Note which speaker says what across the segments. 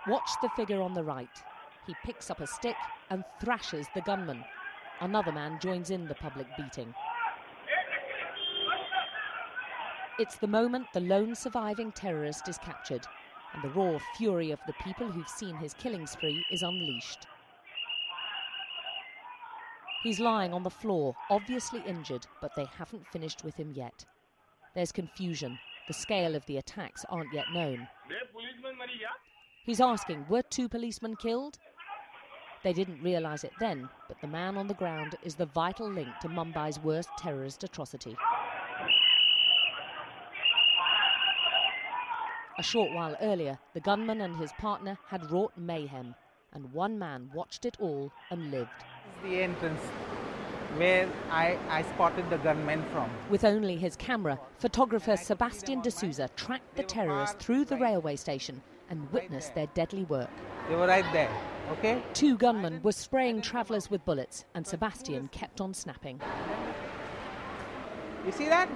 Speaker 1: Watch the figure on the right. He picks up a stick and thrashes the gunman. Another man joins in the public beating. It's the moment the lone surviving terrorist is captured, and the raw fury of the people who've seen his killing spree is unleashed. He's lying on the floor, obviously injured, but they haven't finished with him yet. There's confusion. The scale of the attacks aren't yet known. He's asking, were 2 policemen killed? They didn't realise it then, but the man on the ground is the vital link to Mumbai's worst terrorist atrocity. A short while earlier, the gunman and his partner had wrought mayhem, and one man watched it all and lived.
Speaker 2: This is the entrance where I spotted the gunmen from.
Speaker 1: With only his camera, photographer Sebastian D'Souza tracked the terrorists through the railway station and witnessed their deadly work.
Speaker 2: They were right there, okay?
Speaker 1: 2 gunmen were spraying travellers with bullets, and Sebastian kept on snapping.
Speaker 2: You see that?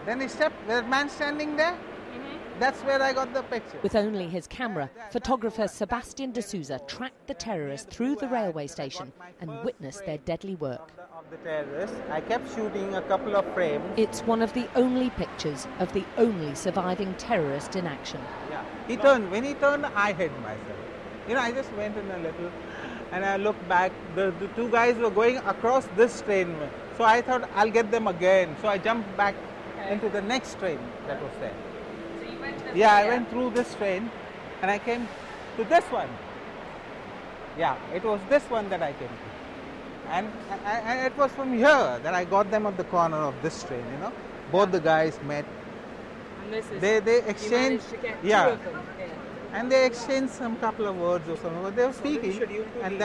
Speaker 2: Then he stepped, that man standing there. That's where I got the picture.
Speaker 1: With only his camera, photographer Sebastian D'Souza tracked the terrorists through the railway station and witnessed their deadly work.
Speaker 2: Of the terrorists, I kept shooting a couple of frames.
Speaker 1: It's one of the only pictures of the only surviving terrorist in action.
Speaker 2: Yeah. He turned. When he turned, I hid myself. You know, I just went in a little and I looked back. The 2 guys were going across this train. So I thought I'll get them again. So I jumped back into the next train that was there. Yeah, I went through this train and I came to this one. Yeah, it was this one that I came to. And it was from here that I got them at the corner of this train, you know. Both the guys met.
Speaker 3: And this is,
Speaker 2: they exchanged,
Speaker 3: you managed to get 2
Speaker 2: yeah.
Speaker 3: of them. Yeah.
Speaker 2: And they exchanged some couple of words or something. But they were speaking, and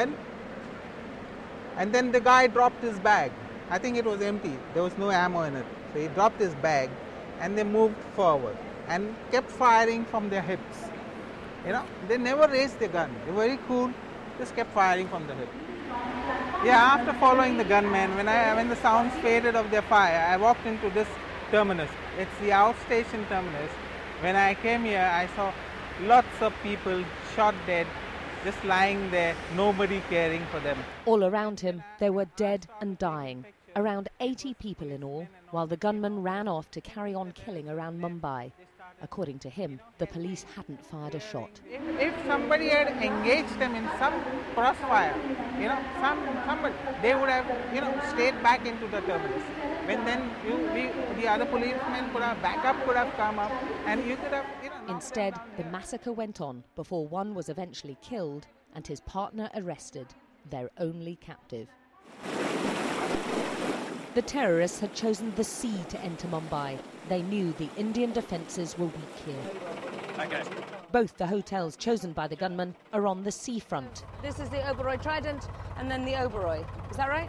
Speaker 2: then the guy dropped his bag. I think it was empty. There was no ammo in it. So he dropped his bag and they moved forward and kept firing from their hips. You know, they never raised their gun. They were very cool, just kept firing from the hip. Yeah, after following the gunmen, when the sounds faded of their fire, I walked into this terminus. It's the outstation terminus. When I came here, I saw lots of people shot dead, just lying there, nobody caring for them.
Speaker 1: All around him, they were dead and dying. Around 80 people in all, while the gunman ran off to carry on killing around Mumbai. According to him, the police hadn't fired a shot.
Speaker 2: If somebody had engaged them in some crossfire, you know, somebody, they would have, you know, stayed back into the terminus. When then the other policemen backup could have come up, and you could have, you know.
Speaker 1: Instead, the massacre went on before one was eventually killed and his partner arrested, their only captive. The terrorists had chosen the sea to enter Mumbai. They knew the Indian defences were weak here.
Speaker 4: Okay.
Speaker 1: Both the hotels chosen by the gunmen are on the seafront.
Speaker 3: This is the Oberoi Trident and then the Oberoi. Is that right?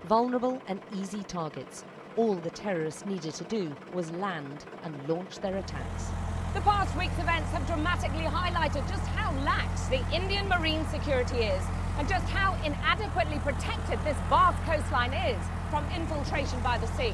Speaker 1: Vulnerable and easy targets. All the terrorists needed to do was land and launch their attacks.
Speaker 3: The past week's events have dramatically highlighted just how lax the Indian marine security is and just how inadequately protected this vast coastline is from infiltration by the sea.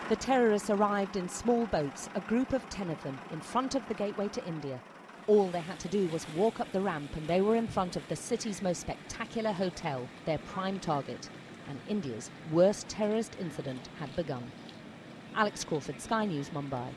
Speaker 1: The terrorists arrived in small boats, a group of 10 of them, in front of the gateway to India. All they had to do was walk up the ramp and they were in front of the city's most spectacular hotel, their prime target. And India's worst terrorist incident had begun. Alex Crawford, Sky News, Mumbai.